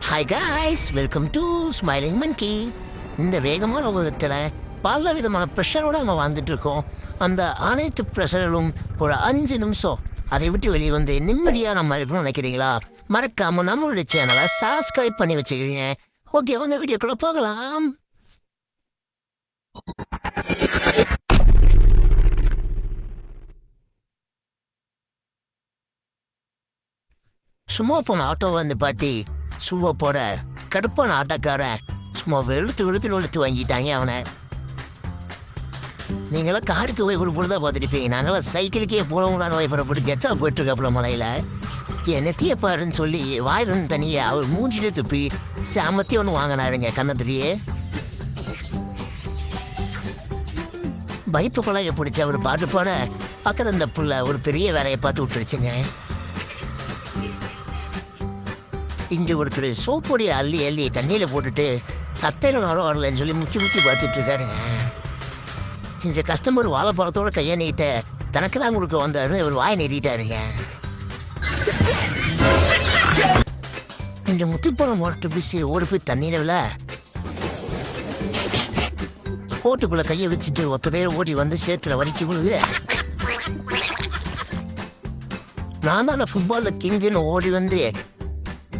Hi guys, welcome to smiling Mann Ki. இந்த வேகமான உலகத்தில் பல விதமான ப்ரெஷரோடு நம்ம வாழ்ந்துட்டு இருக்கோம். அந்த அனைத்து ப்ரெஷர்களும் ஒரு 5 நிமிஷம் அதை விட்டு வெளியே வந்து நிம்மதியாக நம்ம இருக்கணும்னு நினைக்கிறீங்களா? மறக்காமல் நம்மளுடைய சேனலை சப்ஸ்கிரைப் பண்ணி வச்சுக்கிறீங்க. ஓகே, உங்க வீடியோக்குள்ளே போகலாம். சும்மா போன ஆட்டோ வந்து பாட்டி சும்மா போற கடுப்பான ஆட்டோக்காரன் சும்மா வெளுத்து வாங்கிட்டாங்க அவனை. நீங்களாம் காருக்கு போய் ஒரு பொழுதா பார்த்துருப்பீங்க, நாங்களாம் சைக்கிளுக்கே போகலான்னு வைப்பறப்பட்டு கெட்டா போயிட்டுருக்காப்புல மலையில் என்னத்தையே பாருன்னு சொல்லி வாயிலும் தனியே அவர் மூஞ்சிலே துப்பி சாமத்தி ஒன்று வாங்கினாருங்க கன்னத்திலேயே. பைப்பு குழாயை பிடிச்ச அவர் பாட்டு போட பக்கத்தில் இந்த புள்ள ஒரு பெரிய வேலையை பார்த்து விட்டுருச்சுங்க. இங்கே ஒருத்தர் சோப்பொடியை அள்ளி தண்ணியில் போட்டுட்டு சட்டையில் வரலன்னு சொல்லி முக்கி பார்த்துட்டு இருக்காருங்க. இந்த கஸ்டமர் வாழைப்பழத்தோட கையை நீட்ட தனக்கு தான் கொடுக்க வந்தாரு, ஒரு வாயை நீட்டிட்டாருங்க. இந்த முத்துப்பழம் முரட்டு பிசி ஓடி போய் தண்ணீரை விழ ஓட்டுக்குள்ளே கையை வச்சுட்டு ஒத்த பேர் ஓடி வந்து சேத்துல வலிக்கு விழுது. நான் தான் ஃபுட்பாலில் கிங்குன்னு ஓடி வந்து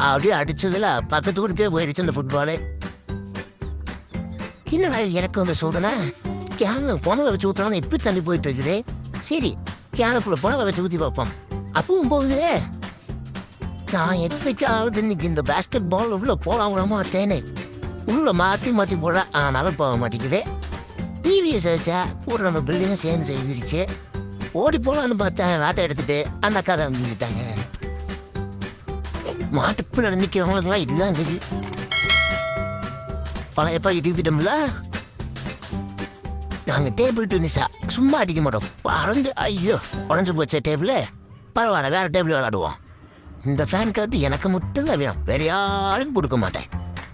அப்படியே அடிச்சதுல பக்கத்து ஊருக்கே போயிடுச்சு அந்த ஃபுட்பாலு. என்னடா எனக்கு வந்து சோதனை, கேனு புனலை வச்சு ஊற்றுறான்னு எப்படி தண்ணி போயிட்டு இருக்குது. சரி, கேனுக்குள்ள புனலை வச்சு ஊற்றி பார்ப்போம். அப்பவும் போகுது. நான் எப்படிக்காவது இன்னைக்கு இந்த பேஸ்கெட் பால் உள்ள போட மாட்டேன்னு உள்ள மாற்றி போட, ஆனாலும் போக மாட்டேங்குது. டிவியை சேர்த்தா கூட நம்ம பில்டிங்கை சேர்ந்து செஞ்சிருச்சு. ஓடி போகலான்னு பார்த்தேன், வேட்டை எடுத்துட்டு அந்த கதை வந்துட்டாங்க. மாட்டுக்குள்ள நிற்கிறவங்களுக்குலாம் இதுதான் இருக்குது. பழையப்பா இதுவிடம்ல நாங்கள் டேபிள் டென்னிஸா சும்மா அடிக்க மாட்டோம். உடஞ்சு போச்ச டேபிள், பரவாயில்ல வேற டேபிள் விளாடுவோம். இந்த ஃபேன் காத்து எனக்கு மட்டும் தான் வேணும், வேற யாருக்கும் கொடுக்க மாட்டேன்.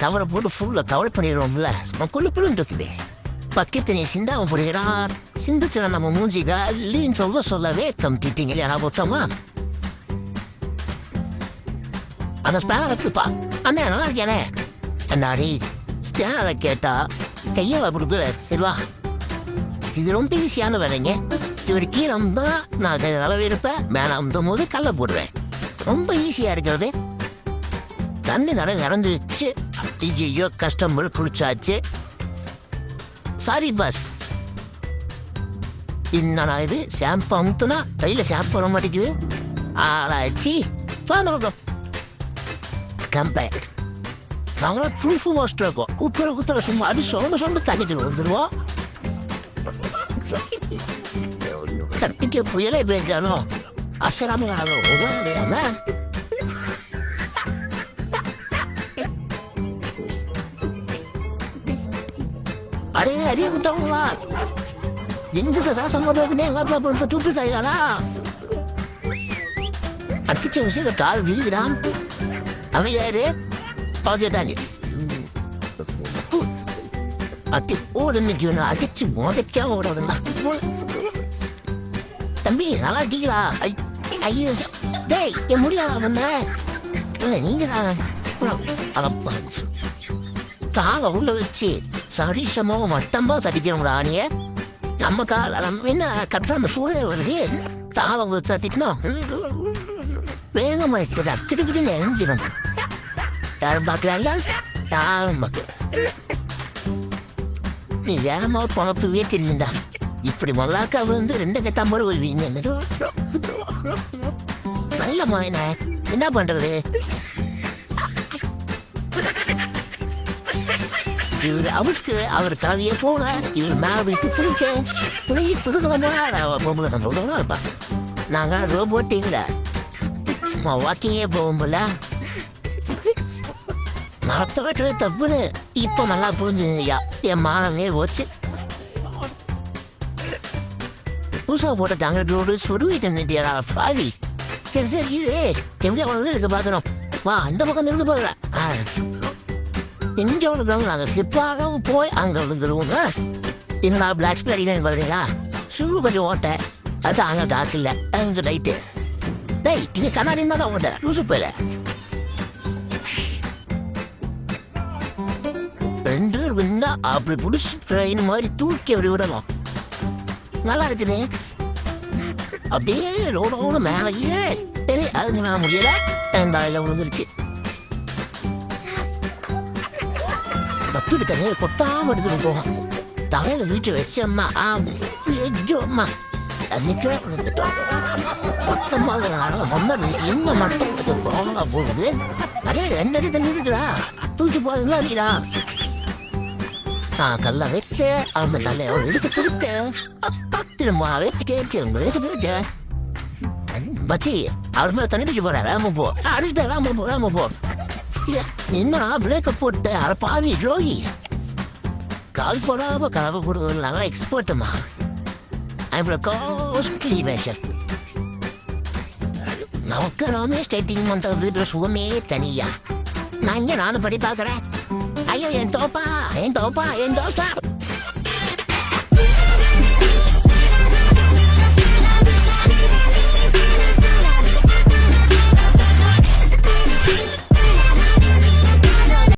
கவரை போட்டு ஃபுல்லாக கவர் பண்ணிடுவோம்ல, குழுப்புன்னு இருக்குது. பக்கத்து நீ சிந்தாம போடுகிறார், சிந்துச்சுனா நம்ம மூஞ்சிக்கா இல்லைன்னு சொல்லவே கம்மிட்டீங்க இல்லையா மொத்தமா. அந்த ஸ்பேனரை கொடுப்பா, அண்ணே நல்லா இருக்கேனே அண்ணாடி. ஸ்பேனரை கேட்டா கையை கொடுக்குற சரிவா, இது ரொம்ப ஈஸியான வேலைங்க. இவர் கீழே தான் நான் அளவு இருப்பேன், மேலே அமுத்தும் போது கல்லை போடுவேன். ரொம்ப ஈஸியாக இருக்கிறது. தண்ணி நிறைஞ்சிருச்சு. ஐயோ கஸ்டமர் குளிச்சாச்சு. சாரி பாஸ், என்னண்ணா இது ஷாம்பு அமுத்துனா கையில் ஷாம்பு வர மாட்டேங்குது. ஆளாச்சு பார்த்து கம்பேக்ட். நாங்களாம் ப்ரூஃபு மாஸ்டர் இருக்கோம். குத்துற சும்மா அடி சொந்த தண்ணிக்கு வந்துடுவோம். கட்டிக்க புயலே பேஞ்சாலும் அசராம உதவியாம அறிய விட்டவங்களா எங்க சாசம் போட்டுனே எங்க அப்பா போட்டு தூப்பிட்டாங்களா அடிச்ச விஷயத்த கால் விதிவிடான். அவன் யாரு தாண்டி அட்டி ஓடு நிற்கணும், அடிச்சு மோதைக்கா ஓடுறா. தம்பி நல்லா இருக்கீங்களா? ஐயோ டேய் என் முடியாதா பண்ண இல்லை நீங்க தான் காலை உள்ள வச்சு சரிசமோ மட்டம்பா தட்டிக்கிறோம்டா. ஆணிய நம்ம காலை நம்ம என்ன கட்டுற சூழல வருது. காலை வச்சு தட்டிக்கணும், வேகமாக இருக்கிற கிடுக்கிடுன்னு இறங்கிடும். யாரும் பார்க்குறாங்க, யாரும் பார்க்க நீ வேகமாக பணப்பவே தெரியுண்டா. இப்படி மொல்லாக்கா வந்து 2 கட்டாம்பது வருவீங்க. நல்ல மாயன என்ன பண்றது? இவர் அவருக்கு அவர் கதையே போல இவர் மேலுக்கு புதுக்கிழமை பொம்பளை சொல்லுவோம் இருப்பா. நாங்கள் ரோபோட்டிங்கள வாக்கிங்கே போகும்போல மரத்தை வைக்கிறது தப்புன்னு இப்போ நல்லா புரிஞ்சுங்கய்யா. என் மானமே போச்சு. புதுசாக போட்ட தாங்க சொருவிட்டு பாவி. சரி இதே எப்படியா கொண்டு இருக்க பார்க்கணும். வா இந்த பக்கம் இருந்து போகிறேன். எங்கே இருக்கிறவங்க நாங்கள் ஸ்லிப்பாக போய் அங்கே விழுந்துருவோங்க. என்னடா பிளாக் ஸ்பீட் அடிக்கணும் பார்க்குறீங்களா? ஷூ கொஞ்சம் ஓட்ட அது அங்கே காக்கில்ல அங்கே ரைட்டு. டேய் இது கண்ணாடி தான் ஓட்ட லூசு போயில. 2 பேர் விண்ணா அப்படி பிடிச்சி ட்ரெயின் மாதிரி தூக்கி அப்படி விடலாம். நல்லா இருக்குது. அப்படியே ரோடோட மேலேயே சரி அதுக்கு நான் முடியல ரெண்டாயிரம் விழுந்துருச்சு. தப்பிட்டு தரையை கொத்தாம எடுத்துட்டு போவோம். தலையில வீட்டு வச்சம்மா அம்மா இன்னும் மட்டும் போகுது. அதே 2 அடி தண்ணி இருக்குடா தூக்கி போதுங்களா நீடா. நான் கல்ல வச்ச அந்த கல்லை எடுத்து கொடுத்தேன். திரும்ப வச்சு பச்சி அவர் மேல தண்ணி பிடிச்சி போற வேம போ அடிச்சுட்ட வேம போ. இன்னும் பிரேக்க போட்டு அட பாவி ரோகி கால் போடாம கலவை போடுறது நல்லா எக்ஸ்பர்ட்டுமா. காஸ்ட்லி வேஷம் நமக்கு நாமே ஸ்டேட்டிங் பண்றது சுகமே தனியா. நான் இங்க நானும் படி பாக்குறேன். ஐயோ என் தோப்பா.